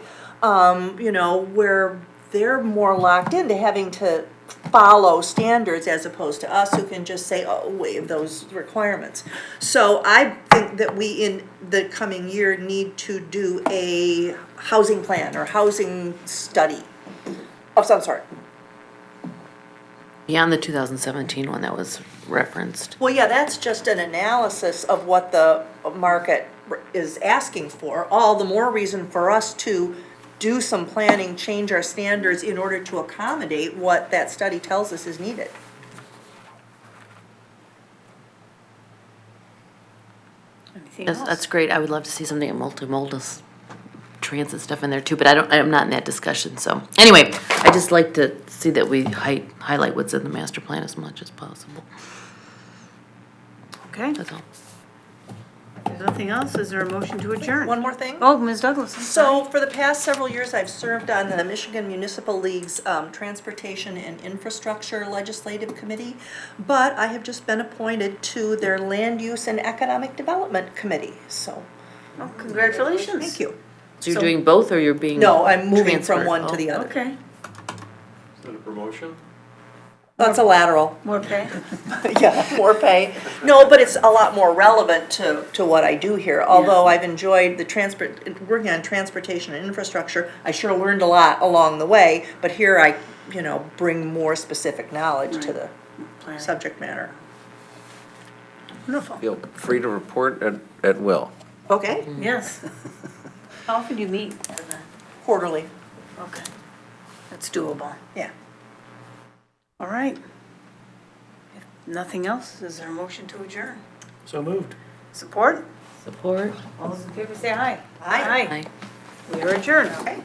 where they're more locked into having to follow standards as opposed to us who can just say, oh, waive those requirements. So I think that we in the coming year need to do a housing plan or housing study of some sort. Beyond the 2017 one that was referenced. Well, yeah, that's just an analysis of what the market is asking for. All the more reason for us to do some planning, change our standards in order to accommodate what that study tells us is needed. Anything That's else? great. I would love to see something at multimodal transit stuff in there too, but I'm not in that discussion, so. Anyway, I just like to see that we highlight what's in the master plan as much as possible. Okay, That's all. there's nothing else, is there a motion to adjourn? One more thing. Oh, Ms. Douglas, I'm sorry. So for the past several years, I've served on the Michigan Municipal League's Transportation and Infrastructure Legislative Committee, but I have just been appointed to their Land Use and Economic Development Committee, so Oh, congratulations. thank you. So you're doing both, or you're being? No, I'm moving from transferred? one to the other. Okay, Is that a promotion? That's a lateral. more pay? Yeah, more pay. No, but it's a lot more relevant to what I do here. Although I've enjoyed working on transportation and infrastructure, I sure learned a lot along the way. But here I, bring more specific knowledge to the Planning. subject matter. Wonderful, Feel free to report at will. Okay, yes. How often do you meet? quarterly, Okay, that's doable. yeah. All right. If nothing else, is there a motion to adjourn? So moved. Support? Support? All those in favor say aye. Aye. Aye. We are adjourned. Okay.